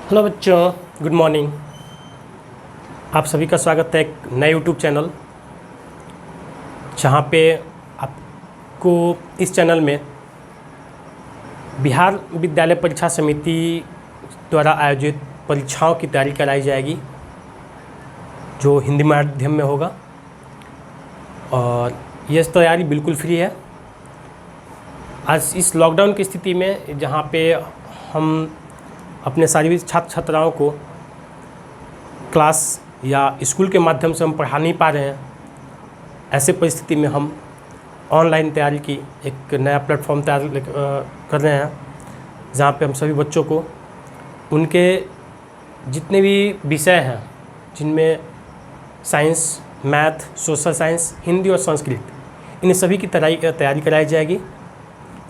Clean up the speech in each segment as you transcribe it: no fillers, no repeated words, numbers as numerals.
Hello बच्चों, good morning. आप सभी का स्वागत है एक नए यूट्यूब चैनल, जहाँ पे आपको इस चैनल में बिहार विद्यालय परीक्षा समिति द्वारा आयोजित परीक्षाओं की तैयारी कराई जाएगी, जो हिंदी माध्यम में होगा। और ये तैयारी बिल्कुल फ्री है। आज इस लॉकडाउन की स्थिति में, जहाँ पे हम अपने सारी छात्र छात्राओं को क्लास या स्कूल के माध्यम से हम पढ़ा नहीं पा रहे हैं, ऐसे परिस्थिति में हम ऑनलाइन तैयारी की एक नया प्लेटफॉर्म तैयार कर रहे हैं, जहाँ पे हम सभी बच्चों को उनके जितने भी विषय हैं, जिनमें science, math, social science, Hindi और संस्कृत, इन सभी की तैयारी कराई जाएगी।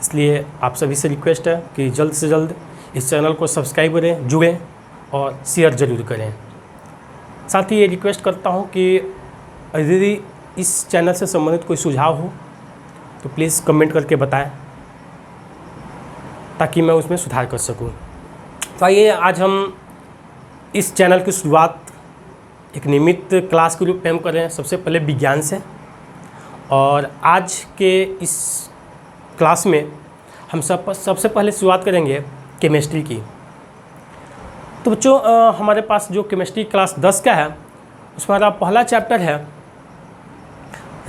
इसलिए आप सभी से रिक्वेस्ट है कि जल्द से जल्द इस चैनल को सब्सक्राइब करें, जुड़ें और शेयर ज़रूर करें। साथ ही ये रिक्वेस्ट करता हूँ कि यदि इस चैनल से संबंधित कोई सुझाव हो तो प्लीज़ कमेंट करके बताएं, ताकि मैं उसमें सुधार कर सकूँ। तो आइए, आज हम इस चैनल की शुरुआत एक नियमित क्लास के रूप में हम कर रहे हैं, सबसे पहले विज्ञान से। और आज के इस क्लास में हम सबसे पहले शुरुआत करेंगे केमिस्ट्री की। तो बच्चों, हमारे पास जो केमिस्ट्री क्लास 10 का है, उसमें हमारा पहला चैप्टर है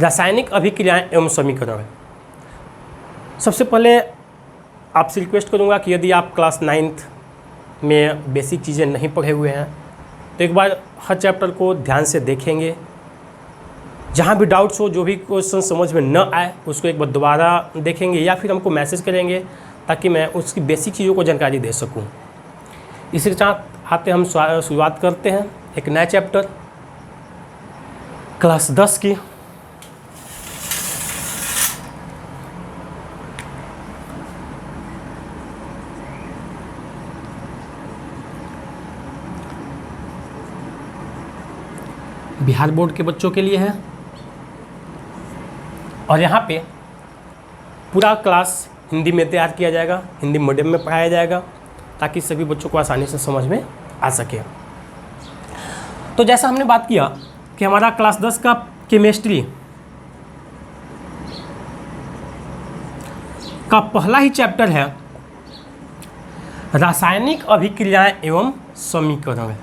रासायनिक अभिक्रियाएं एवं समीकरण। सबसे पहले आपसे रिक्वेस्ट करूंगा कि यदि आप क्लास 9th में बेसिक चीज़ें नहीं पढ़े हुए हैं तो एक बार हर चैप्टर को ध्यान से देखेंगे। जहाँ भी डाउट्स हो, जो भी क्वेश्चन समझ में न आए, उसको एक बार दोबारा देखेंगे या फिर हमको मैसेज करेंगे, ताकि मैं उसकी बेसिक चीज़ों को जानकारी दे सकूं। इसी के साथ आते हम शुरुआत करते हैं एक नया चैप्टर क्लास 10 की। बिहार बोर्ड के बच्चों के लिए है, और यहाँ पे पूरा क्लास हिंदी में तैयार किया जाएगा, हिंदी मीडियम में पढ़ाया जाएगा, ताकि सभी बच्चों को आसानी से समझ में आ सके। तो जैसा हमने बात किया कि हमारा क्लास 10 का केमिस्ट्री का पहला ही चैप्टर है रासायनिक अभिक्रियाएं एवं समीकरण।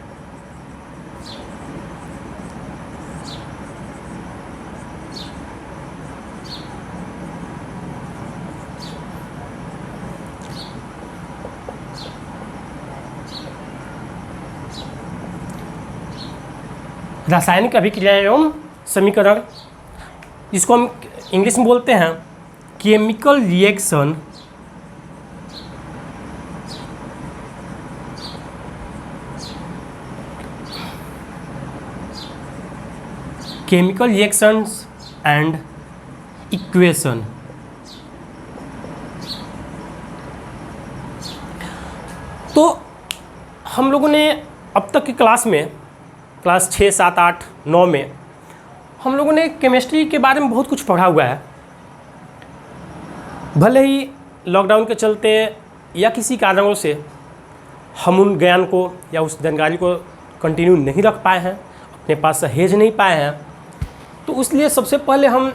रासायनिक अभिक्रिया एवं समीकरण, इसको हम इंग्लिश में बोलते हैं केमिकल रिएक्शन एंड इक्वेशन। तो हम लोगों ने अब तक की क्लास में, क्लास 6, 7, 8, 9 में हम लोगों ने केमिस्ट्री के बारे में बहुत कुछ पढ़ा हुआ है। भले ही लॉकडाउन के चलते या किसी कारणों से हम उन ज्ञान को या उस जानकारी को कंटिन्यू नहीं रख पाए हैं, अपने पास सहेज नहीं पाए हैं, तो इसलिए सबसे पहले हम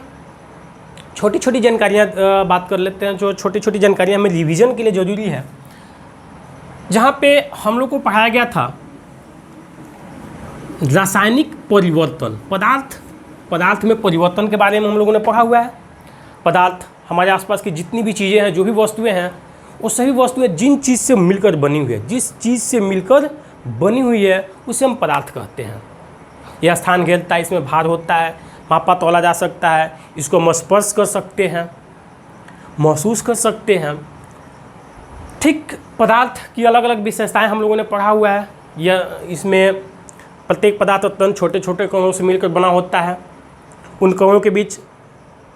छोटी छोटी जानकारियाँ बात कर लेते हैं, जो छोटी छोटी जानकारियाँ हमें रिवीजन के लिए ज़रूरी है। जहाँ पे हम लोग को पढ़ाया गया था रासायनिक परिवर्तन, पदार्थ में परिवर्तन के बारे में हम लोगों ने पढ़ा हुआ है। पदार्थ हमारे आसपास की जितनी भी चीज़ें हैं, जो भी वस्तुएं हैं, वो सभी वस्तुएं जिन चीज़ से मिलकर बनी हुई है, जिस चीज़ से मिलकर बनी हुई है, उसे हम पदार्थ कहते हैं। यह स्थान घेरता है, इसमें भार होता है, मापा तोला जा सकता है, इसको हम स्पर्श कर सकते हैं, महसूस कर सकते हैं। ठीक पदार्थ की अलग अलग विशेषताएँ हम लोगों ने पढ़ा हुआ है। यह इसमें प्रत्येक पदार्थ अत्यंत छोटे छोटे कणों से मिलकर बना होता है। उन कणों के बीच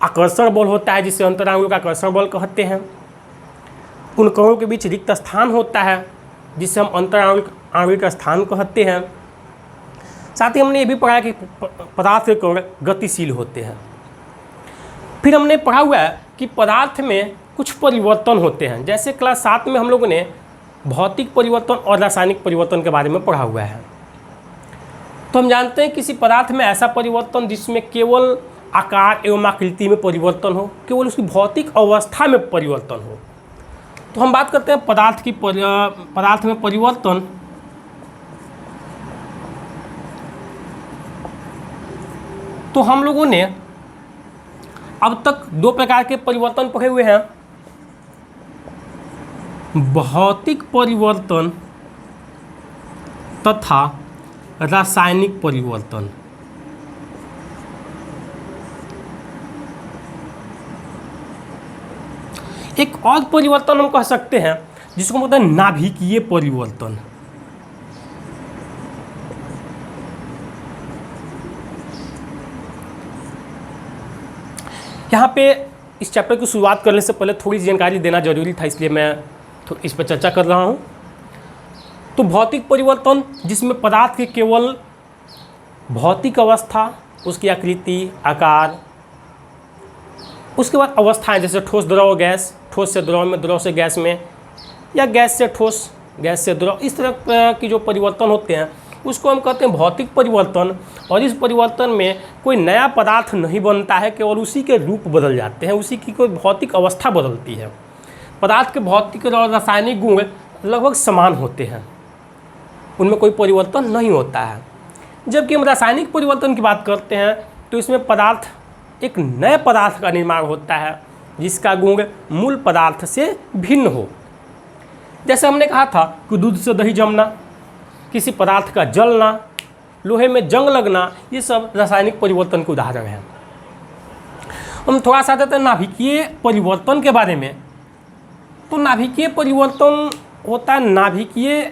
आकर्षण बल होता है, जिसे अंतरांगिक का आकर्षण बल कहते हैं। उन कणों के बीच रिक्त स्थान होता है, जिसे हम अंतरांगिक स्थान कहते हैं। साथ ही हमने ये भी पढ़ा कि पदार्थ के कण गतिशील होते हैं। फिर हमने पढ़ा हुआ है कि पदार्थ में कुछ परिवर्तन होते हैं। जैसे क्लास 7 में हम लोगों ने भौतिक परिवर्तन और रासायनिक परिवर्तन के बारे में पढ़ा हुआ है। तो हम जानते हैं किसी पदार्थ में ऐसा परिवर्तन जिसमें केवल आकार एवं आकृति में परिवर्तन हो, केवल उसकी भौतिक अवस्था में परिवर्तन हो। तो हम बात करते हैं पदार्थ में परिवर्तन। तो हम लोगों ने अब तक दो प्रकार के परिवर्तन पढ़े हुए हैं, भौतिक परिवर्तन तथा रासायनिक परिवर्तन। एक और परिवर्तन हम कह सकते हैं जिसको मतलब नाभिकीय परिवर्तन। यहाँ पे इस चैप्टर की शुरुआत करने से पहले थोड़ी जानकारी देना जरूरी था, इसलिए मैं इस पर चर्चा कर रहा हूँ। तो भौतिक परिवर्तन जिसमें पदार्थ के केवल भौतिक अवस्था, उसकी आकृति, आकार, उसके बाद अवस्थाएं जैसे ठोस, द्रव, गैस, ठोस से द्रव में, द्रव से गैस में, या गैस से ठोस, गैस से द्रव, इस तरह की जो परिवर्तन होते हैं उसको हम कहते हैं भौतिक परिवर्तन। और इस परिवर्तन में कोई नया पदार्थ नहीं बनता है, केवल उसी के रूप बदल जाते हैं, उसी की कोई भौतिक अवस्था बदलती है। पदार्थ के भौतिक और रासायनिक गुण लगभग समान होते हैं, उनमें कोई परिवर्तन नहीं होता है। जबकि हम रासायनिक परिवर्तन की बात करते हैं तो इसमें एक नए पदार्थ का निर्माण होता है जिसका गुण मूल पदार्थ से भिन्न हो। जैसे हमने कहा था कि दूध से दही जमना, किसी पदार्थ का जलना, लोहे में जंग लगना, ये सब रासायनिक परिवर्तन के उदाहरण हैं। हम थोड़ा सा देखते हैं नाभिकीय परिवर्तन के बारे में। तो नाभिकीय परिवर्तन होता है नाभिकीय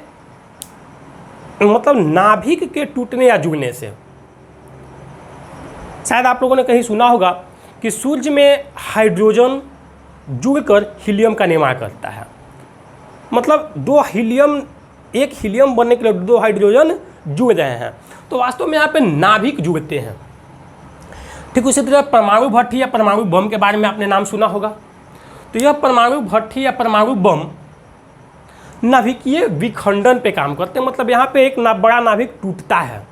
मतलब नाभिक के टूटने या जुड़ने से। शायद आप लोगों ने कहीं सुना होगा कि सूर्य में हाइड्रोजन जुड़कर हीलियम का निर्माण करता है। मतलब एक हीलियम बनने के लिए दो हाइड्रोजन जुड़ रहे हैं, तो वास्तव में यहाँ पे नाभिक जुड़ते हैं। ठीक उसी तरह परमाणु भट्ठी या परमाणु बम के बारे में आपने नाम सुना होगा। तो यह परमाणु भट्ठी या परमाणु बम नाभिकीय विखंडन पे काम करते हैं। मतलब यहाँ पे एक बड़ा नाभिक टूटता है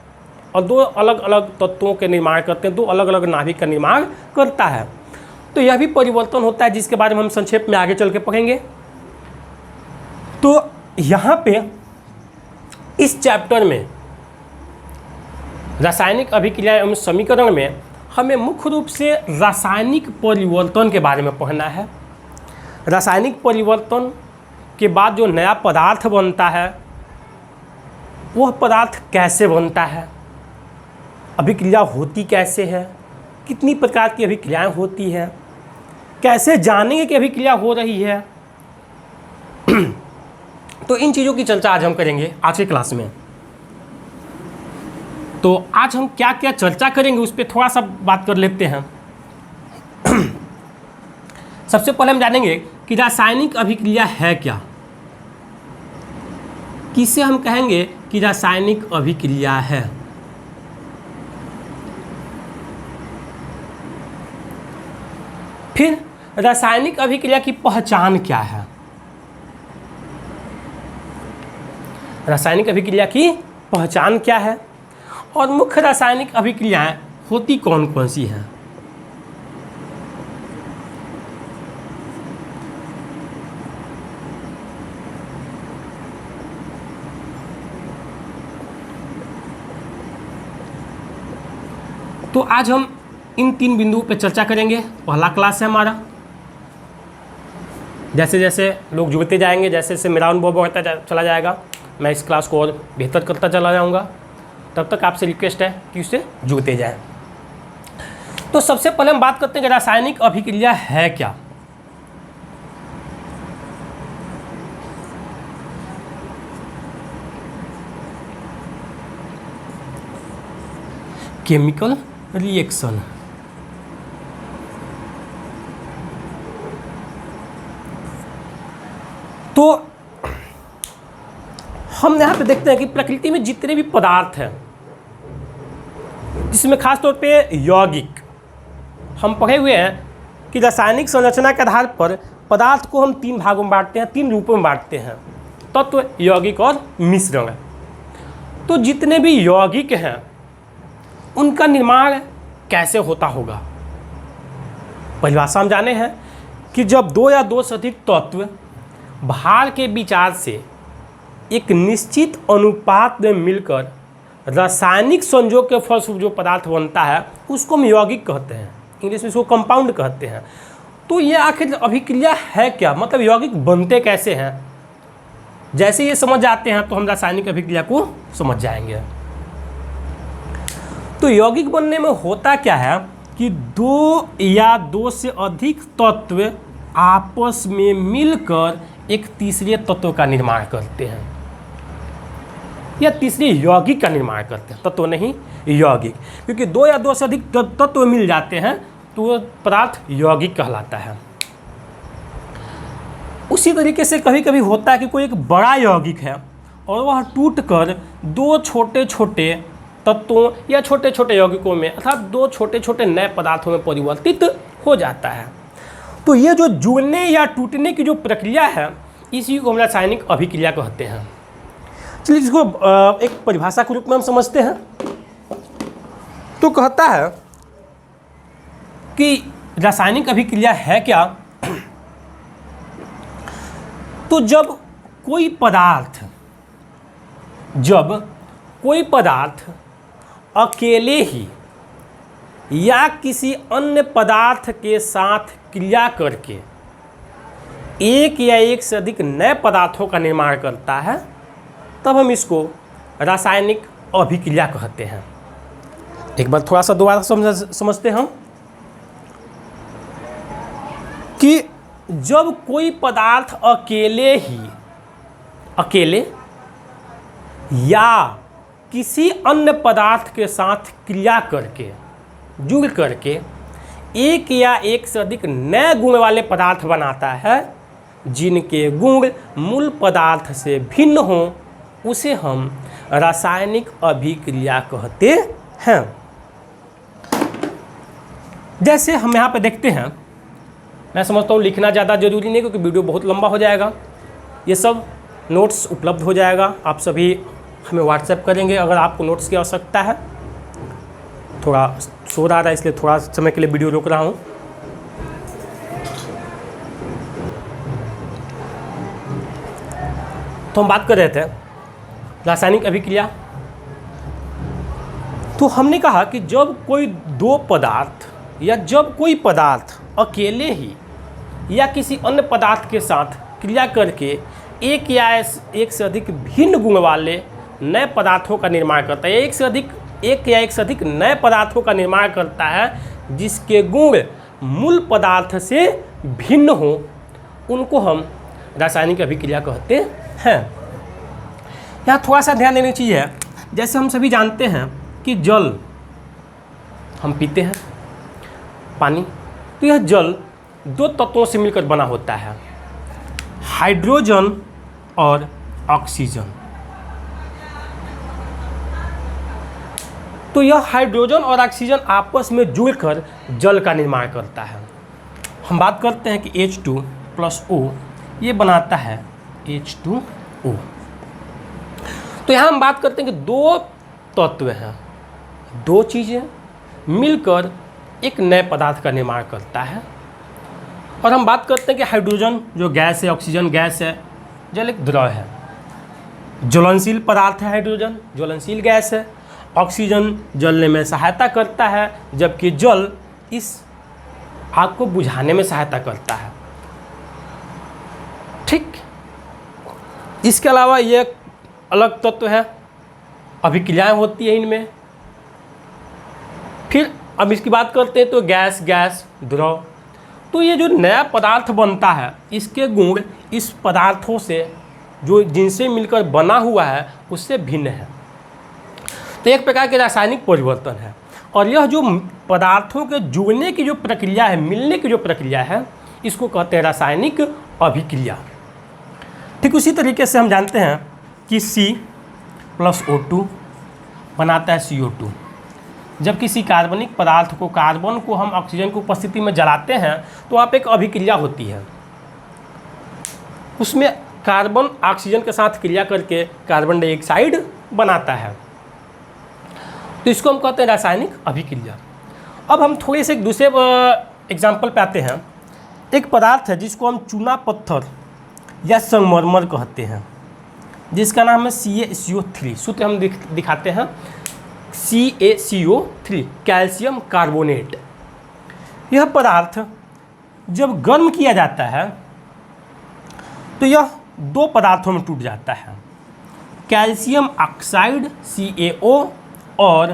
और दो अलग अलग तत्वों के निर्माण करते हैं, दो अलग अलग नाभिक का निर्माण करता है। तो यह भी परिवर्तन होता है जिसके बारे में हम संक्षेप में आगे चल के पढ़ेंगे। तो यहाँ पे इस चैप्टर में रासायनिक अभिक्रिया एवं समीकरण में हमें मुख्य रूप से रासायनिक परिवर्तन के बारे में पढ़ना है। रासायनिक परिवर्तन के बाद जो नया पदार्थ बनता है वह पदार्थ कैसे बनता है, अभिक्रिया होती कैसे है, कितनी प्रकार की अभिक्रियाएं होती है, कैसे जानेंगे कि अभिक्रिया हो रही है। तो इन चीज़ों की चर्चा आज हम करेंगे आज की क्लास में। तो आज हम क्या क्या चर्चा करेंगे उस पर थोड़ा सा बात कर लेते हैं। सबसे पहले हम जानेंगे कि रासायनिक अभिक्रिया है क्या, किसे हम कहेंगे कि रासायनिक अभिक्रिया है। फिर रासायनिक अभिक्रिया की पहचान क्या है, रासायनिक अभिक्रिया की पहचान क्या है, और मुख्य रासायनिक अभिक्रियाएं होती कौन कौन सी हैं। तो आज हम इन 3 बिंदुओं पर चर्चा करेंगे। पहला क्लास है हमारा। जैसे जैसे लोग जुड़ते जाएंगे, जैसे जैसे मेरा अनुभव बढ़ता चला जाएगा, मैं इस क्लास को और बेहतर करता चला जाऊंगा। तब तक आपसे रिक्वेस्ट है कि उससे जुड़ते जाएं। तो सबसे पहले हम बात करते हैं कि रासायनिक अभिक्रिया है क्या। Chemical reaction. तो हम यहाँ पे देखते हैं कि प्रकृति में जितने भी पदार्थ हैं, जिसमें खास तौर पे यौगिक, हम पढ़े हुए हैं कि रासायनिक संरचना के आधार पर पदार्थ को हम 3 भागों में बांटते हैं, 3 रूपों में बांटते हैं। तत्व, यौगिक और मिश्रण। तो जितने भी यौगिक हैं उनका निर्माण कैसे होता होगा? परिभाषा हम जाने हैं कि जब दो या दो से अधिक तत्व भार के विचार से एक निश्चित अनुपात में मिलकर रासायनिक संयोग के फलस्वरूप जो पदार्थ बनता है उसको हम यौगिक कहते हैं, इंग्लिश में इसको कंपाउंड कहते हैं। तो ये आखिर अभिक्रिया है क्या, मतलब यौगिक बनते कैसे हैं? जैसे ये समझ जाते हैं तो हम रासायनिक अभिक्रिया को समझ जाएंगे। तो यौगिक बनने में होता क्या है कि दो या दो से अधिक तत्व आपस में मिलकर एक तीसरे तत्व का निर्माण करते हैं या तीसरे यौगिक का निर्माण करते हैं, तत्व नहीं यौगिक, क्योंकि दो या दो से अधिक तत्व मिल जाते हैं तो वो पदार्थ यौगिक कहलाता है। उसी तरीके से कभी कभी होता है कि कोई एक बड़ा यौगिक है और वह टूटकर दो छोटे छोटे तत्वों या छोटे छोटे यौगिकों में अर्थात दो छोटे छोटे नए पदार्थों में परिवर्तित हो जाता है। तो ये जो जुड़ने या टूटने की जो प्रक्रिया है इसी को हम रासायनिक अभिक्रिया कहते हैं। चलिए इसको एक परिभाषा के रूप में हम समझते हैं। तो कहता है कि रासायनिक अभिक्रिया है क्या? तो जब कोई पदार्थ अकेले ही या किसी अन्य पदार्थ के साथ क्रिया करके एक या एक से अधिक नए पदार्थों का निर्माण करता है तब हम इसको रासायनिक अभिक्रिया कहते हैं। एक बार थोड़ा सा दोबारा समझते हैं हम कि जब कोई पदार्थ अकेले या किसी अन्य पदार्थ के साथ क्रिया करके जुड़ करके एक या एक से अधिक नए गुण वाले पदार्थ बनाता है जिनके गुण मूल पदार्थ से भिन्न हों उसे हम रासायनिक अभिक्रिया कहते हैं। जैसे हम यहाँ पे देखते हैं, मैं समझता हूँ लिखना ज़्यादा ज़रूरी नहीं क्योंकि वीडियो बहुत लंबा हो जाएगा। ये सब नोट्स उपलब्ध हो जाएगा, आप सभी हमें व्हाट्सएप करेंगे अगर आपको नोट्स की आवश्यकता है। थोड़ा शोर आ रहा है इसलिए थोड़ा समय के लिए वीडियो रोक रहा हूँ। तो हम बात कर रहे थे रासायनिक अभिक्रिया। तो हमने कहा कि जब कोई दो पदार्थ या जब कोई पदार्थ अकेले ही या किसी अन्य पदार्थ के साथ क्रिया करके एक या एक से अधिक भिन्न गुण वाले नए पदार्थों का निर्माण करता है, एक या एक से अधिक नए पदार्थों का निर्माण करता है जिसके गुण मूल पदार्थ से भिन्न हो, उनको हम रासायनिक अभिक्रिया कहते हैं। यहाँ थोड़ा सा ध्यान देने की चीज़ है, जैसे हम सभी जानते हैं कि जल हम पीते हैं पानी, तो यह जल दो तत्वों से मिलकर बना होता है, हाइड्रोजन और ऑक्सीजन। तो यह हाइड्रोजन और ऑक्सीजन आपस में जुड़कर जल का निर्माण करता है। हम बात करते हैं कि H2+O ये बनाता है H2O। तो यहाँ हम बात करते हैं कि दो तत्व हैं, दो चीज़ें मिलकर एक नए पदार्थ का निर्माण करता है। और हम बात करते हैं कि हाइड्रोजन जो गैस है, ऑक्सीजन गैस है, जल एक द्रव है, ज्वलनशील पदार्थ है, हाइड्रोजन ज्वलनशील गैस है, ऑक्सीजन जलने में सहायता करता है जबकि जल इस आग को बुझाने में सहायता करता है। ठीक, इसके अलावा ये अलग तत्व है, अभिक्रियाएं होती है इनमें। फिर अब इसकी बात करते हैं तो गैस द्रव। तो ये जो नया पदार्थ बनता है इसके गुण इस पदार्थों से जो जिनसे मिलकर बना हुआ है उससे भिन्न है। तो एक प्रकार के रासायनिक परिवर्तन है और यह जो पदार्थों के जुड़ने की जो प्रक्रिया है, मिलने की जो प्रक्रिया है, इसको कहते हैं रासायनिक अभिक्रिया। ठीक उसी तरीके से हम जानते हैं कि C+O2 बनाता है CO2। जब किसी कार्बनिक पदार्थ को, कार्बन को हम ऑक्सीजन की उपस्थिति में जलाते हैं तो वहाँ पे एक अभिक्रिया होती है, उसमें कार्बन ऑक्सीजन के साथ क्रिया करके कार्बन डाइऑक्साइड बनाता है। तो इसको हम कहते हैं रासायनिक अभिक्रिया। अब हम थोड़े से एक दूसरे एग्जाम्पल पे आते हैं। एक पदार्थ है जिसको हम चूना पत्थर या संगमरमर कहते हैं, जिसका नाम है CaCO3। सूत्र हम दिखाते हैं, CaCO3 कैल्शियम कार्बोनेट। यह पदार्थ जब गर्म किया जाता है तो यह दो पदार्थों में टूट जाता है, कैल्शियम ऑक्साइड CaO और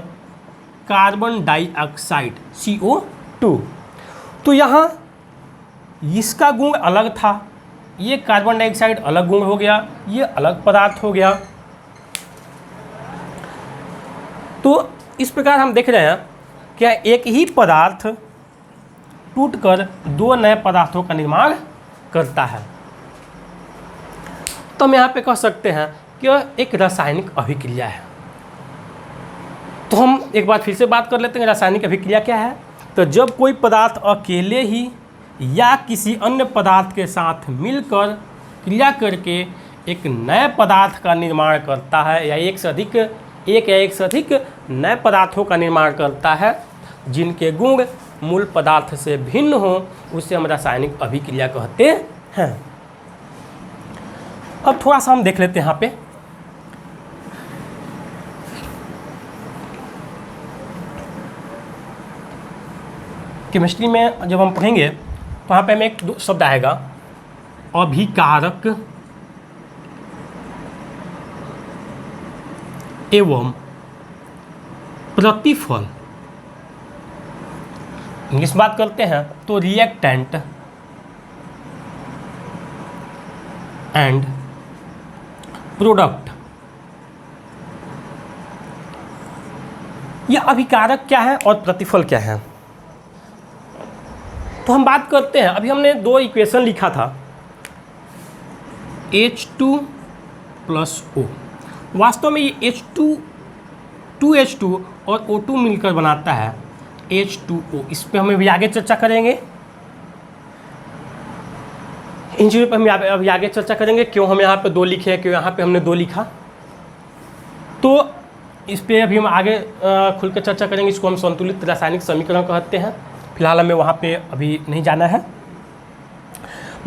कार्बन डाइऑक्साइड CO2। तो यहाँ इसका गुण अलग था, ये कार्बन डाइऑक्साइड अलग गुण हो गया, ये अलग पदार्थ हो गया। तो इस प्रकार हम देख रहे हैं क्या एक ही पदार्थ टूटकर दो नए पदार्थों का निर्माण करता है। तो हम यहाँ पे कह सकते हैं कि यह एक रासायनिक अभिक्रिया है। तो हम एक बार फिर से बात कर लेते हैं रासायनिक अभिक्रिया क्या है। तो जब कोई पदार्थ अकेले ही या किसी अन्य पदार्थ के साथ मिलकर क्रिया करके एक नए पदार्थ का निर्माण करता है या एक या एक से अधिक नए पदार्थों का निर्माण करता है जिनके गुण मूल पदार्थ से भिन्न हो, उसे हम रासायनिक अभिक्रिया कहते हैं। अब थोड़ा सा हम देख लेते हैं यहाँ पे। केमिस्ट्री में जब हम पढ़ेंगे तो यहाँ पे हमें एक शब्द आएगा अभिकारक एवं प्रतिफल। इंग्लिश बात करते हैं तो रिएक्टेंट एंड प्रोडक्ट। यह अभिकारक क्या है और प्रतिफल क्या है, तो हम बात करते हैं। अभी हमने दो इक्वेशन लिखा था, H2 + O। वास्तव में ये H2 और O2 मिलकर बनाता है H2O। इस पर हम अभी आगे चर्चा करेंगे, इन चीज़ों पर हम अभी आगे चर्चा करेंगे, क्यों हम यहाँ पे दो लिखे हैं, क्यों यहाँ पे हमने दो लिखा। तो इस पर अभी हम आगे खुल कर चर्चा करेंगे। इसको हम संतुलित रासायनिक समीकरण कहते हैं। फिलहाल हमें वहाँ पे अभी नहीं जाना है।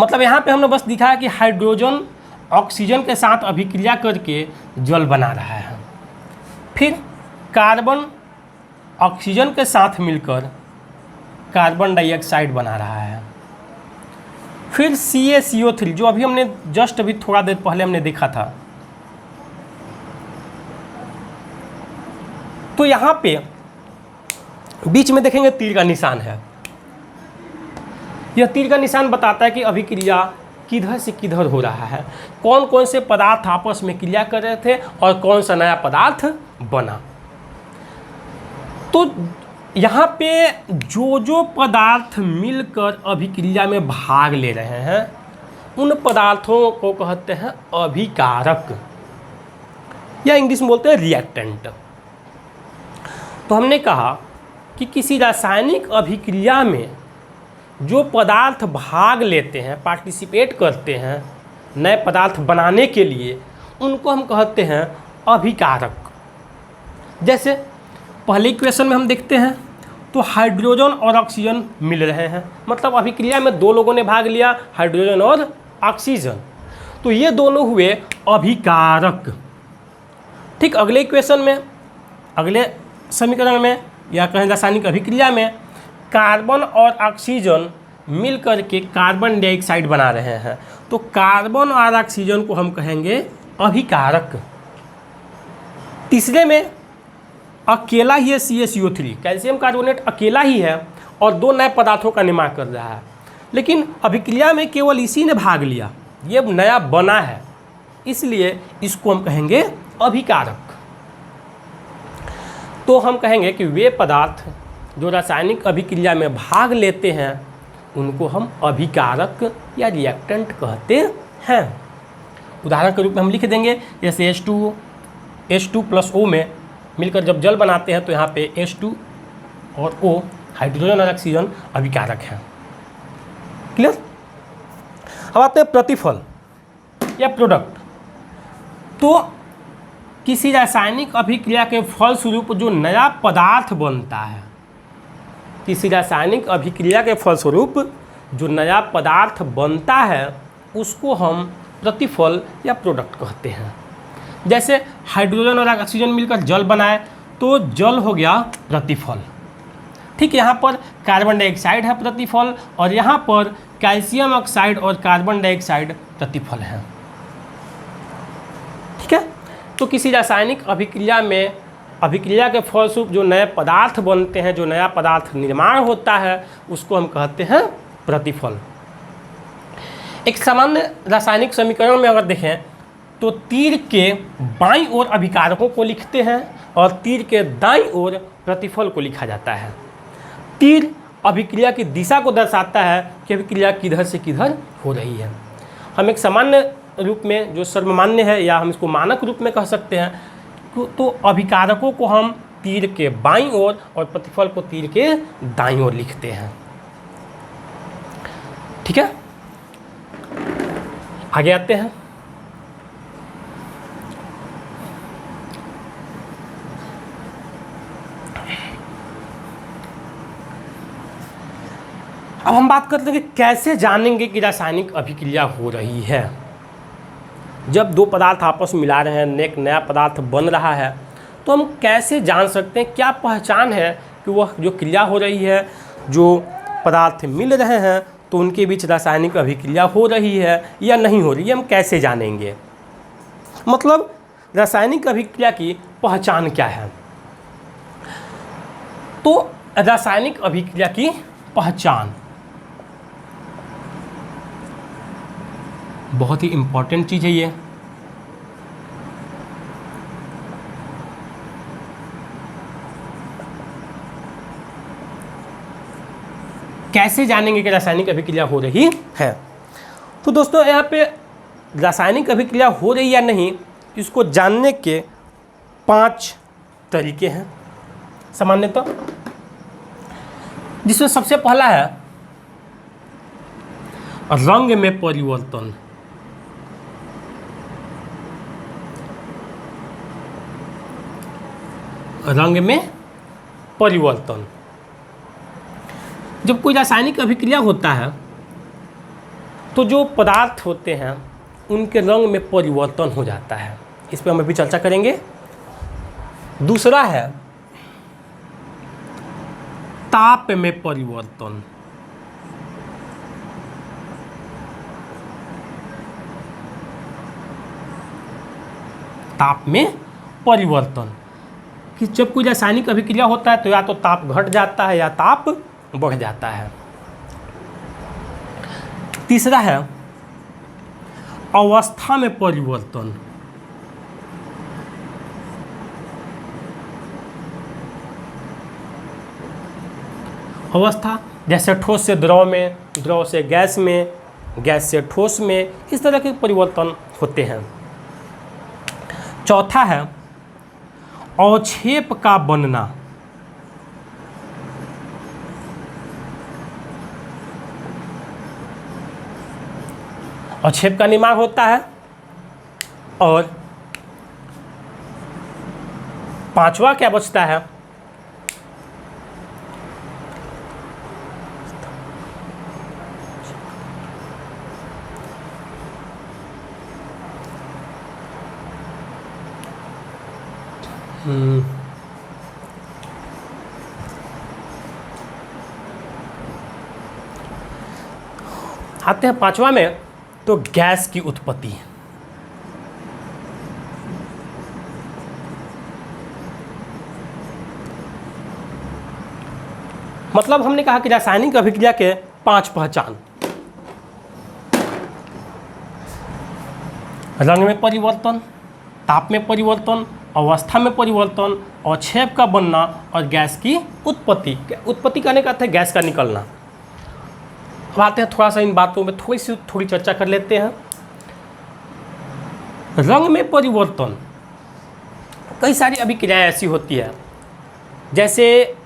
मतलब यहाँ पे हमने बस दिखाया कि हाइड्रोजन ऑक्सीजन के साथ अभिक्रिया करके जल बना रहा है, फिर कार्बन ऑक्सीजन के साथ मिलकर कार्बन डाइऑक्साइड बना रहा है, फिर CaCO3 जो अभी हमने जस्ट अभी थोड़ा देर पहले हमने देखा था। तो यहाँ पे बीच में देखेंगे तीर का निशान है। यह तीर का निशान बताता है कि अभिक्रिया किधर से किधर हो रहा है, कौन कौन से पदार्थ आपस में क्रिया कर रहे थे और कौन सा नया पदार्थ बना। तो यहाँ पे जो पदार्थ मिलकर अभिक्रिया में भाग ले रहे हैं उन पदार्थों को कहते हैं अभिकारक, या इंग्लिश में बोलते हैं रिएक्टेंट। तो हमने कहा कि किसी रासायनिक अभिक्रिया में जो पदार्थ भाग लेते हैं, पार्टिसिपेट करते हैं नए पदार्थ बनाने के लिए, उनको हम कहते हैं अभिकारक। जैसे पहले इक्वेशन में हम देखते हैं तो हाइड्रोजन और ऑक्सीजन मिल रहे हैं, मतलब अभिक्रिया में दो लोगों ने भाग लिया, हाइड्रोजन और ऑक्सीजन, तो ये दोनों हुए अभिकारक। ठीक अगले इक्वेशन में, अगले समीकरण में या कहें रासायनिक अभिक्रिया में कार्बन और ऑक्सीजन मिलकर के कार्बन डाइऑक्साइड बना रहे हैं, तो कार्बन और ऑक्सीजन को हम कहेंगे अभिकारक। तीसरे में अकेला ही है CaCO3, कैल्शियम कार्बोनेट अकेला ही है और दो नए पदार्थों का निर्माण कर रहा है, लेकिन अभिक्रिया में केवल इसी ने भाग लिया, ये नया बना है, इसलिए इसको हम कहेंगे अभिकारक। तो हम कहेंगे कि वे पदार्थ जो रासायनिक अभिक्रिया में भाग लेते हैं उनको हम अभिकारक या रिएक्टेंट कहते हैं। उदाहरण के रूप में हम लिख देंगे, जैसे H2 + O में मिलकर जब जल बनाते हैं तो यहाँ पे H2 और O हाइड्रोजन और ऑक्सीजन अभिकारक हैं। क्लियर। अब आते हैं प्रतिफल। या प्रोडक्ट। तो किसी रासायनिक अभिक्रिया के फलस्वरूप जो नया पदार्थ बनता है, किसी रासायनिक अभिक्रिया के फलस्वरूप जो नया पदार्थ बनता है उसको हम प्रतिफल या प्रोडक्ट कहते हैं। जैसे हाइड्रोजन और ऑक्सीजन मिलकर जल बनाए तो जल हो गया प्रतिफल। ठीक, यहाँ पर कार्बन डाइऑक्साइड है प्रतिफल, और यहाँ पर कैल्शियम ऑक्साइड और कार्बन डाइऑक्साइड प्रतिफल है। ठीक है, तो किसी रासायनिक अभिक्रिया में अभिक्रिया के फलस्वरूप जो नए पदार्थ बनते हैं, जो नया पदार्थ निर्माण होता है, उसको हम कहते हैं प्रतिफल। एक सामान्य रासायनिक समीकरण में अगर देखें तो तीर के बाईं ओर अभिकारकों को लिखते हैं और तीर के दाईं ओर प्रतिफल को लिखा जाता है। तीर अभिक्रिया की दिशा को दर्शाता है कि अभिक्रिया किधर से किधर हो रही है। हम एक सामान्य रूप में जो सर्वमान्य है या हम इसको मानक रूप में कह सकते हैं, तो अभिकारकों को हम तीर के बाईं ओर और प्रतिफल को तीर के दाईं ओर लिखते हैं। ठीक है, आगे आते हैं। अब हम बात करते हैं कि कैसे जानेंगे कि रासायनिक अभिक्रिया हो रही है। जब दो पदार्थ आपस में मिला रहे हैं, एक नया पदार्थ बन रहा है, तो हम कैसे जान सकते हैं, क्या पहचान है कि वह जो क्रिया हो रही है, जो पदार्थ मिल रहे हैं तो उनके बीच रासायनिक अभिक्रिया हो रही है या नहीं हो रही है, हम कैसे जानेंगे। मतलब रासायनिक अभिक्रिया की पहचान क्या है। तो रासायनिक अभिक्रिया की पहचान बहुत ही इम्पोर्टेंट चीज़ है ये। कैसे जानेंगे कि रासायनिक अभिक्रिया हो रही है। तो दोस्तों यहाँ पे रासायनिक अभिक्रिया हो रही या नहीं, इसको जानने के 5 तरीके हैं सामान्यतः, जिसमें सबसे पहला है रंग में परिवर्तन। रंग में परिवर्तन। जब कोई रासायनिक अभिक्रिया होता है तो जो पदार्थ होते हैं उनके रंग में परिवर्तन हो जाता है। इस पर हम अभी चर्चा करेंगे। दूसरा है ताप में परिवर्तन। ताप में परिवर्तन कि जब कोई रासायनिक अभिक्रिया होता है तो या तो ताप घट जाता है या ताप बढ़ जाता है। तीसरा है अवस्था में परिवर्तन। अवस्था जैसे ठोस से द्रव में, द्रव से गैस में, गैस से ठोस में, इस तरह के परिवर्तन होते हैं। चौथा है अवक्षेप का बनना। अवक्षेप का निर्माण होता है। और पांचवा क्या बचता है, आते हैं पांचवा में, तो गैस की उत्पत्ति। मतलब हमने कहा कि रासायनिक अभिक्रिया के 5 पहचान। रंग में परिवर्तन, ताप में परिवर्तन, अवस्था में परिवर्तन, अवक्षेप का बनना और गैस की उत्पत्ति। उत्पत्ति करने का अर्थ है गैस का निकलना। अब आते हैं थोड़ा सा इन बातों में थोड़ी चर्चा कर लेते हैं। रंग में परिवर्तन, कई सारी अभिक्रियाएं ऐसी होती है, जैसे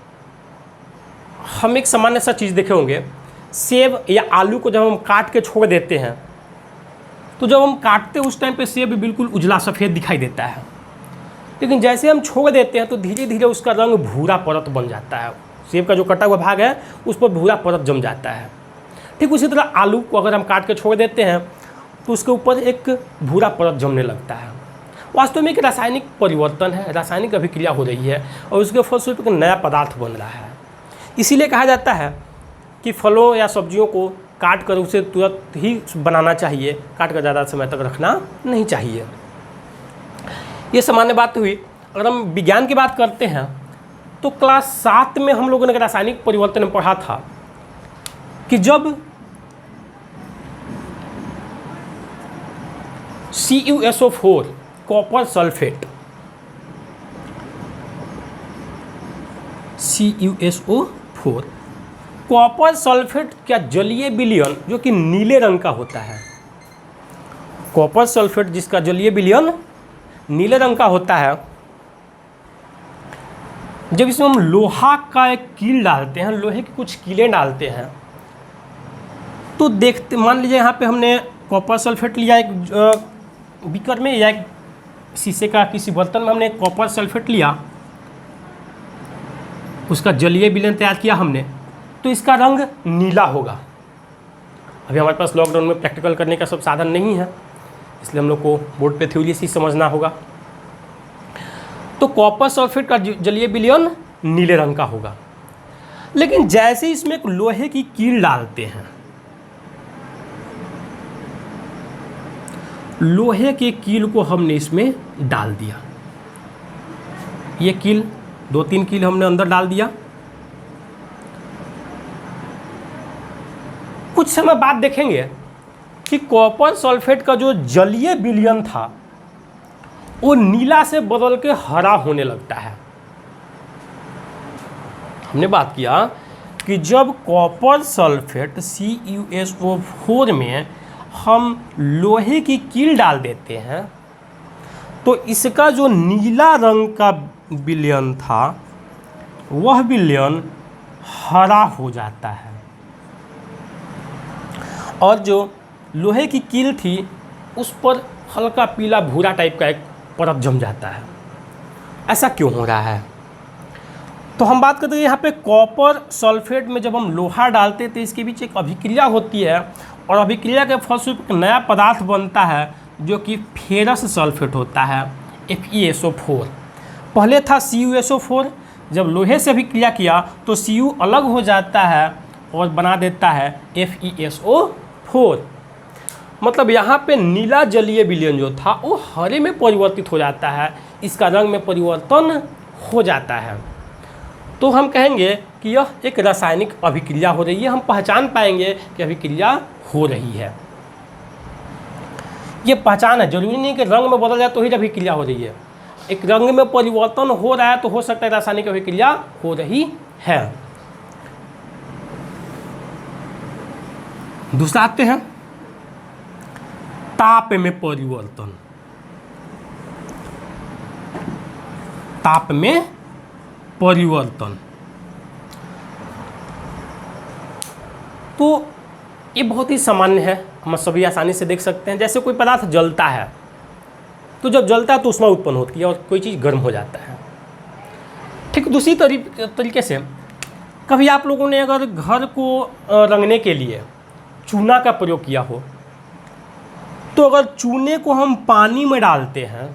हम एक सामान्य सा चीज़ देखे होंगे, सेब या आलू को जब हम काट के छोड़ देते हैं तो जब हम काटते हैं उस टाइम पे सेब बिल्कुल उजला सफ़ेद दिखाई देता है, लेकिन जैसे हम छोड़ देते हैं तो धीरे धीरे उसका रंग भूरा परत बन जाता है। सेब का जो कटा हुआ भाग है उस पर भूरा परत जम जाता है। ठीक उसी तरह आलू को अगर हम काट के छोड़ देते हैं तो उसके ऊपर एक भूरा परत जमने लगता है। वास्तव में एक रासायनिक परिवर्तन है, रासायनिक अभिक्रिया हो रही है और उसके फलस्वरूप एक नया पदार्थ बन रहा है। इसीलिए कहा जाता है कि फलों या सब्जियों को काट कर उसे तुरंत ही बनाना चाहिए, काट कर ज़्यादा समय तक रखना नहीं चाहिए। ये सामान्य बात हुई। अगर हम विज्ञान की बात करते हैं तो क्लास 7 में हम लोगों ने रासायनिक परिवर्तन में पढ़ा था कि जब CuSO4 copper sulphate CuSO4 copper sulphate का जलीय विलयन जो कि नीले रंग का होता है, कॉपर सल्फेट जिसका जलीय विलयन नीले रंग का होता है, जब इसमें हम लोहा का एक कील डालते हैं, लोहे की कुछ कीलें डालते हैं, तो देखते मान लीजिए यहाँ पे हमने कॉपर सल्फेट लिया एक बीकर में या एक शीशे का किसी बर्तन में हमने कॉपर सल्फेट लिया, उसका जलीय विलयन तैयार किया हमने, तो इसका रंग नीला होगा। अभी हमारे पास लॉकडाउन में प्रैक्टिकल करने का सब साधन नहीं है, इसलिए हम लोग को बोर्ड पे थ्योरी से समझना होगा। तो कॉपर सल्फेट का जलीय विलयन नीले रंग का होगा। लेकिन जैसे इसमें एक लोहे की कील डालते हैं, लोहे के कील को हमने इसमें डाल दिया, ये कील 2-3 कील हमने अंदर डाल दिया। कुछ समय बाद देखेंगे कि कॉपर सल्फेट का जो जलीय विलयन था वो नीला से बदल के हरा होने लगता है। हमने बात किया कि जब कॉपर सल्फेट CuSO4 में हम लोहे की कील डाल देते हैं तो इसका जो नीला रंग का विलयन था वह विलयन हरा हो जाता है, और जो लोहे की कील थी उस पर हल्का पीला भूरा टाइप का एक परत जम जाता है। ऐसा क्यों हो रहा है? तो हम बात करते हैं यहाँ पे कॉपर सल्फेट में जब हम लोहा डालते हैं तो इसके बीच एक अभिक्रिया होती है, और अभिक्रिया के फलस्वरूप एक नया पदार्थ बनता है जो कि फेरस सल्फेट होता है, FeSO4। पहले था CuSO4, जब लोहे से अभिक्रिया किया तो Cu अलग हो जाता है और बना देता है FeSO4। मतलब यहाँ पे नीला जलीय विलयन जो था वो हरे में परिवर्तित हो जाता है, इसका रंग में परिवर्तन हो जाता है। तो हम कहेंगे कि यह एक रासायनिक अभिक्रिया हो रही है, हम पहचान पाएंगे कि अभिक्रिया हो रही है। ये पहचान है, जरूरी नहीं कि रंग में बदल जाए तो ही अभिक्रिया हो रही है। एक रंग में परिवर्तन हो रहा है तो हो सकता है रासायनिक अभिक्रिया हो रही है। दूसरा आते हैं ताप में परिवर्तन। ताप में परिवर्तन तो ये बहुत ही सामान्य है, हम सभी आसानी से देख सकते हैं। जैसे कोई पदार्थ जलता है तो जब जलता है तो ऊष्मा उत्पन्न होती है और कोई चीज़ गर्म हो जाता है। ठीक दूसरी तरीके से कभी आप लोगों ने अगर घर को रंगने के लिए चूना का प्रयोग किया हो, तो अगर चूने को हम पानी में डालते हैं,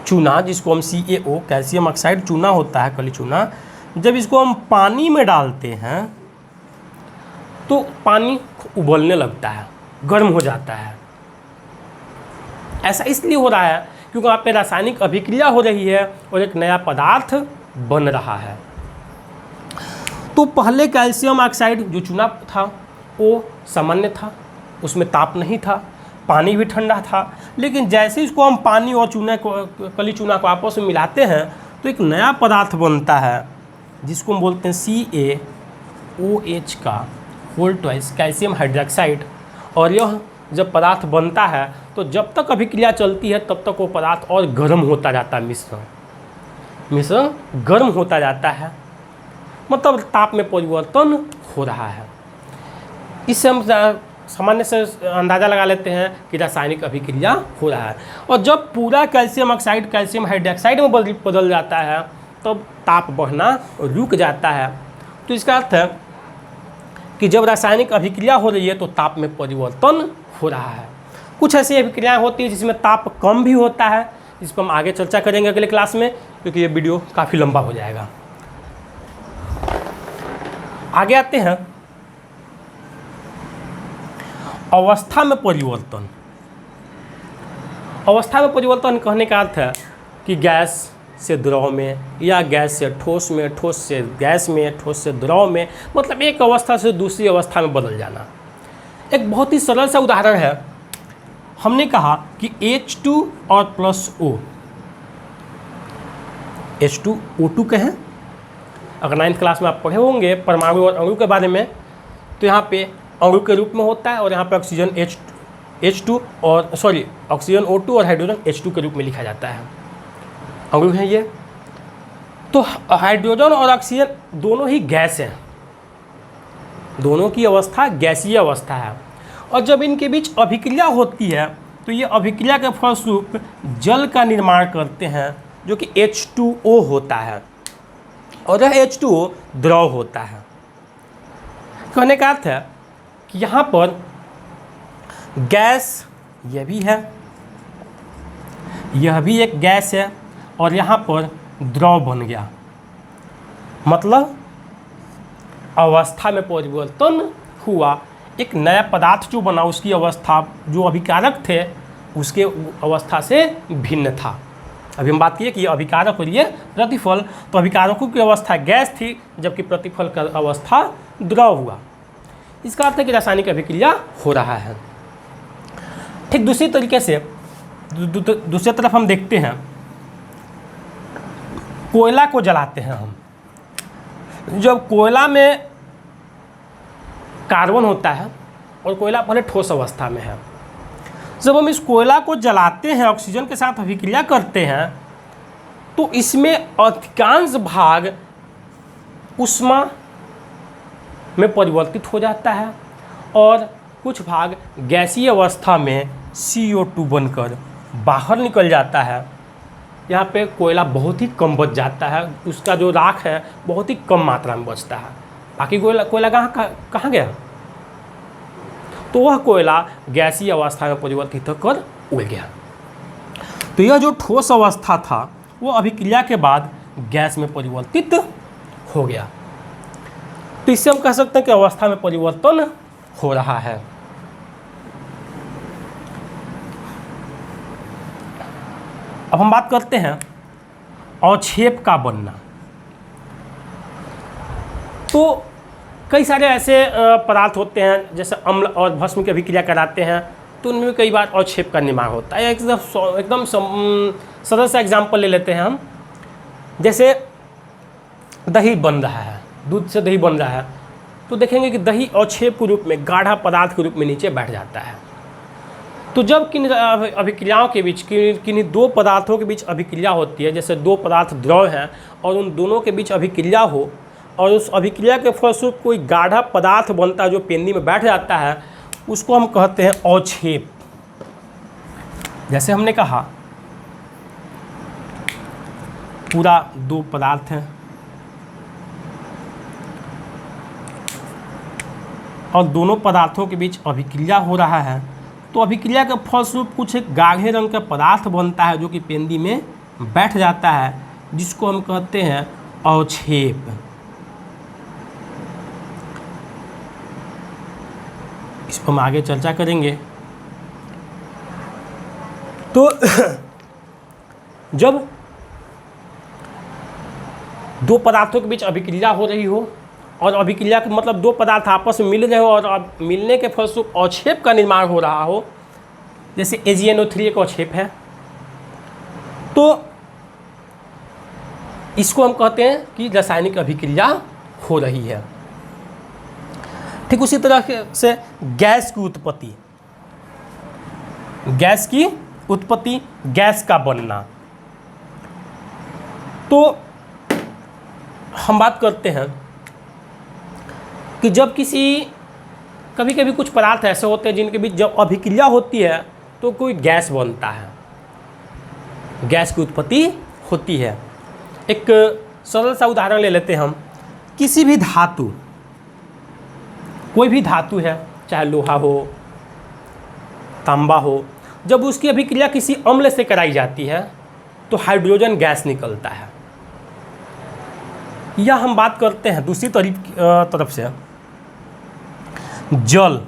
चूना जिसको हम CaO कैल्शियम ऑक्साइड चूना होता है, काली चूना, जब इसको हम पानी में डालते हैं तो पानी उबलने लगता है, गर्म हो जाता है। ऐसा इसलिए हो रहा है क्योंकि वहाँ पे रासायनिक अभिक्रिया हो रही है और एक नया पदार्थ बन रहा है। तो पहले कैल्शियम ऑक्साइड जो चूना था वो सामान्य था, उसमें ताप नहीं था, पानी भी ठंडा था। लेकिन जैसे इसको हम पानी और चूना को, कली चूना को आपस में मिलाते हैं तो एक नया पदार्थ बनता है जिसको हम बोलते हैं CaOH का होल ट्वाइस कैल्शियम हाइड्रोक्साइड। और यह जब पदार्थ बनता है तो जब तक अभिक्रिया चलती है तब तक वो पदार्थ और गर्म होता जाता है, मिश्रण गर्म होता जाता है, मतलब ताप में परिवर्तन हो रहा है। इससे हम सामान्य से अंदाज़ा लगा लेते हैं कि रासायनिक अभिक्रिया हो रहा है। और जब पूरा कैल्शियम ऑक्साइड कैल्शियम हाइड्रोक्साइड में बदल जाता है तब ताप बढ़ना रुक जाता है। तो इसका अर्थ है कि जब रासायनिक अभिक्रिया हो रही है तो ताप में परिवर्तन हो रहा है। कुछ ऐसी अभिक्रियाएं होती हैं जिसमें ताप कम भी होता है, इस पर हम आगे चर्चा करेंगे अगले क्लास में, क्योंकि ये वीडियो काफ़ी लंबा हो जाएगा। आगे आते हैं अवस्था में परिवर्तन। अवस्था में परिवर्तन कहने का अर्थ है कि गैस से द्रव में या गैस से ठोस में, ठोस से गैस में, ठोस से द्रव में, मतलब एक अवस्था से दूसरी अवस्था में बदल जाना। एक बहुत ही सरल सा उदाहरण है। हमने कहा कि H2 और प्लस O, H2O2 कहें। अगर 9th क्लास में आप पढ़े होंगे परमाणु और अणु के बारे में, तो यहाँ पे अणु के रूप में होता है और यहाँ पे ऑक्सीजन H2 और ऑक्सीजन O2 और हाइड्रोजन H2 के रूप में लिखा जाता है। अणु है ये। तो हाइड्रोजन और ऑक्सीजन दोनों ही गैस हैं, दोनों की अवस्था गैसीय अवस्था है। और जब इनके बीच अभिक्रिया होती है तो ये अभिक्रिया के फलस्वरूप जल का निर्माण करते हैं, जो कि H2O होता है, और यह H2O द्रव होता है। कहने का अर्थ है कि यहाँ पर गैस यह भी है, यह भी एक गैस है, और यहाँ पर द्रव बन गया, मतलब अवस्था में परिवर्तन हुआ। एक नया पदार्थ जो बना उसकी अवस्था, जो अभिकारक थे उसके अवस्था से भिन्न था। अभी हम बात किए कि ये अभिकारक और ये प्रतिफल। तो अभिकारकों की अवस्था गैस थी जबकि प्रतिफल का अवस्था द्रव हुआ। इसका अर्थ है कि रासायनिक अभिक्रिया हो रहा है। ठीक दूसरी तरीके से दूसरी तरफ हम देखते हैं, कोयला को जलाते हैं हम। जब कोयला में कार्बन होता है और कोयला पहले ठोस अवस्था में है, जब हम इस कोयला को जलाते हैं, ऑक्सीजन के साथ अभिक्रिया करते हैं, तो इसमें अधिकांश भाग ऊष्मा में परिवर्तित हो जाता है और कुछ भाग गैसीय अवस्था में CO2 बनकर बाहर निकल जाता है। यहाँ पे कोयला बहुत ही कम बच जाता है, उसका जो राख है बहुत ही कम मात्रा में बचता है। बाकी कोयला कहाँ गया? तो वह कोयला गैसीय अवस्था में परिवर्तित होकर उड़ गया। तो यह जो ठोस अवस्था था वो अभिक्रिया के बाद गैस में परिवर्तित हो गया। तो इससे हम कह सकते हैं कि अवस्था में परिवर्तन हो रहा है। अब हम बात करते हैं अवक्षेप का बनना। तो कई सारे ऐसे पदार्थ होते हैं जैसे अम्ल और भस्म की अभिक्रिया कराते हैं, तो उनमें कई बार अवक्षेप का निर्माण होता है। एकदम सरल सा एग्जाम्पल ले लेते हैं हम। जैसे दही बन रहा है, दूध से दही बन रहा है, तो देखेंगे कि दही अवक्षेप के रूप में, गाढ़ा पदार्थ के रूप में नीचे बैठ जाता है। तो जब किन अभिक्रियाओं के बीच, किन्हीं दो पदार्थों के बीच अभिक्रिया होती है, जैसे दो पदार्थ द्रव हैं और उन दोनों के बीच अभिक्रिया हो और उस अभिक्रिया के फलस्वरूप कोई गाढ़ा पदार्थ बनता है जो पेंदी में बैठ जाता है, उसको हम कहते हैं अवक्षेप। जैसे हमने कहा पूरा दो पदार्थ हैं और दोनों पदार्थों के बीच अभिक्रिया हो रहा है, तो अभिक्रिया के फलस्वरूप कुछ एक गाढ़े रंग का पदार्थ बनता है जो कि पेंदी में बैठ जाता है, जिसको हम कहते हैं अवक्षेप। इस पर हम आगे चर्चा करेंगे। तो जब दो पदार्थों के बीच अभिक्रिया हो रही हो, और अभिक्रिया का मतलब दो पदार्थ आपस में मिल रहे हो और मिलने के फलस्वरूप अवक्षेप का निर्माण हो रहा हो, जैसे AgNO3 एक अवक्षेप है, तो इसको हम कहते हैं कि रासायनिक अभिक्रिया हो रही है। ठीक उसी तरह से गैस की उत्पत्ति, गैस का बनना। तो हम बात करते हैं कि जब किसी कभी कभी कुछ पदार्थ ऐसे होते हैं जिनके बीच जब अभिक्रिया होती है तो कोई गैस बनता है, गैस की उत्पत्ति होती है। एक सरल सा उदाहरण ले लेते हैं हम। किसी भी धातु, कोई भी धातु है, चाहे लोहा हो, तांबा हो, जब उसकी अभिक्रिया किसी अम्ल से कराई जाती है तो हाइड्रोजन गैस निकलता है। या हम बात करते हैं दूसरी तरफ से, जल।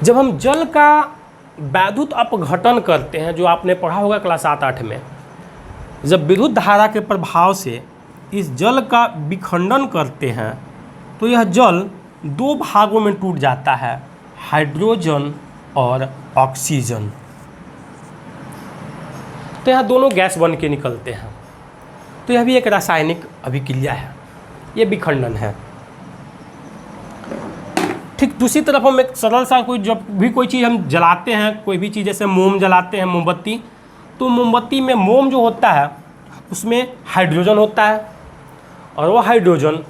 जब हम जल का वैद्युत अपघटन करते हैं, जो आपने पढ़ा होगा क्लास 7-8 में, जब विद्युत धारा के प्रभाव से इस जल का विखंडन करते हैं तो यह जल 2 भागों में टूट जाता है, हाइड्रोजन और ऑक्सीजन। तो यह दोनों गैस बन के निकलते हैं। तो यह भी एक रासायनिक अभिक्रिया है, ये विखंडन है। ठीक दूसरी तरफ हम एक सरल सा जब भी कोई चीज़ हम जलाते हैं, कोई भी चीज़ जैसे मोम जलाते हैं, मोमबत्ती, तो मोमबत्ती में मोम जो होता है उसमें हाइड्रोजन होता है और वो हाइड्रोजन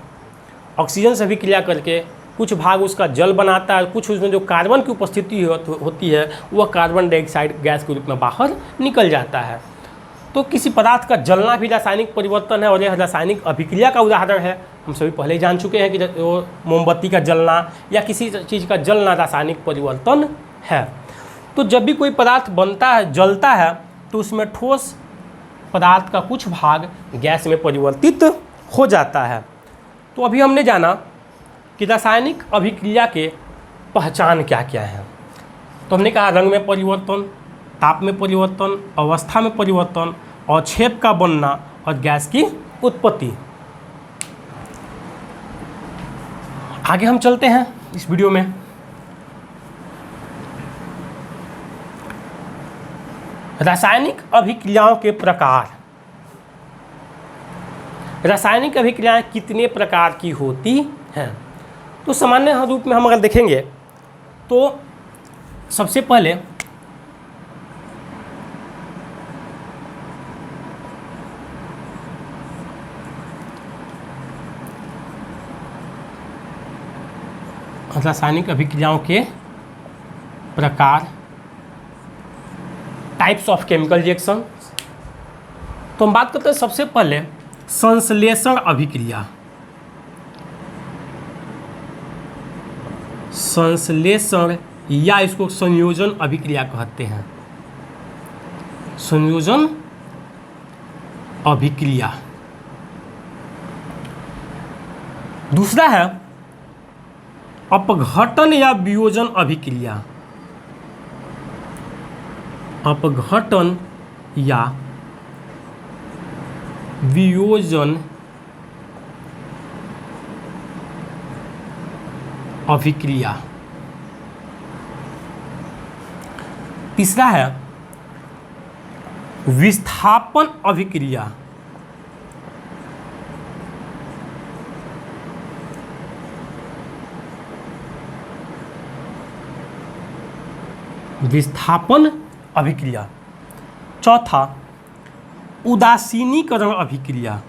ऑक्सीजन से अभिक्रिया करके कुछ भाग उसका जल बनाता है, कुछ उसमें जो कार्बन की उपस्थिति होती है वह कार्बन डाइऑक्साइड गैस के रूप में बाहर निकल जाता है। तो किसी पदार्थ का जलना भी रासायनिक परिवर्तन है और यह रासायनिक अभिक्रिया का उदाहरण है। हम सभी पहले ही जान चुके हैं कि मोमबत्ती का जलना या किसी चीज़ का जलना रासायनिक परिवर्तन है। तो जब भी कोई पदार्थ बनता है, जलता है, तो उसमें ठोस पदार्थ का कुछ भाग गैस में परिवर्तित हो जाता है। तो अभी हमने जाना कि रासायनिक अभिक्रिया के पहचान क्या क्या है। तो हमने कहा रंग में परिवर्तन, ताप में परिवर्तन, अवस्था में परिवर्तन, अवक्षेप का बनना और गैस की उत्पत्ति। आगे हम चलते हैं इस वीडियो में। रासायनिक अभिक्रियाओं के प्रकार। रासायनिक अभिक्रियाएं कितने प्रकार की होती हैं? तो सामान्य रूप में हम अगर देखेंगे तो सबसे पहले रासायनिक अभिक्रियाओं के प्रकार, टाइप्स ऑफ केमिकल रिएक्शन। तो हम बात करते हैं सबसे पहले संश्लेषण अभिक्रिया। संश्लेषण या इसको संयोजन अभिक्रिया कहते हैं। संयोजन अभिक्रिया। दूसरा है अपघटन या वियोजन अभिक्रिया। अपघटन या वियोजन अभिक्रिया। तीसरा है विस्थापन अभिक्रिया। विस्थापन अभिक्रिया। चौथा उदासीनीकरण अभिक्रिया।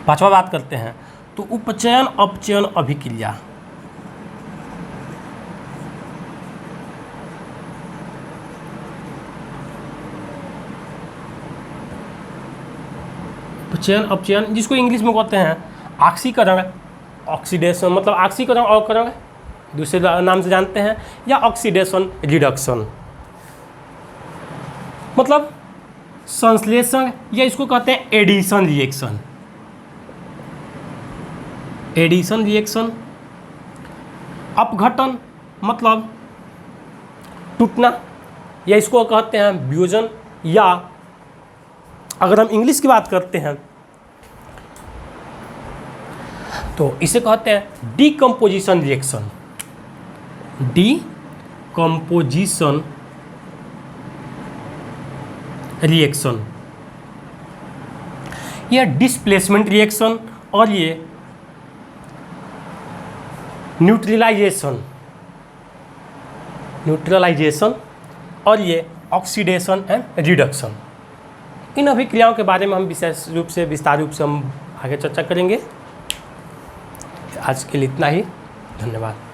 पांचवा बात करते हैं तो उपचयन अपचयन अभिक्रिया। उपचयन अपचयन जिसको इंग्लिश में कहते हैं ऑक्सीकरण, ऑक्सीडेशन, मतलब ऑक्सीकरण अवकरण दूसरे नाम से जानते हैं, या ऑक्सीडेशन रिडक्शन, मतलब संश्लेषण, या इसको कहते हैं एडिशन रिएक्शन। Addition reaction. अपघटन मतलब टूटना, या इसको कहते हैं वियोजन, या अगर हम इंग्लिश की बात करते हैं तो इसे कहते हैं डीकम्पोजिशन रिएक्शन। डीकम्पोजिशन रिएक्शन, यह डिस्प्लेसमेंट रिएक्शन और ये न्यूट्रलाइजेशन और ये ऑक्सीडेशन एंड रिडक्शन। इन अभिक्रियाओं के बारे में हम विशेष रूप से विस्तार रूप से हम आगे चर्चा करेंगे। आज के लिए इतना ही, धन्यवाद।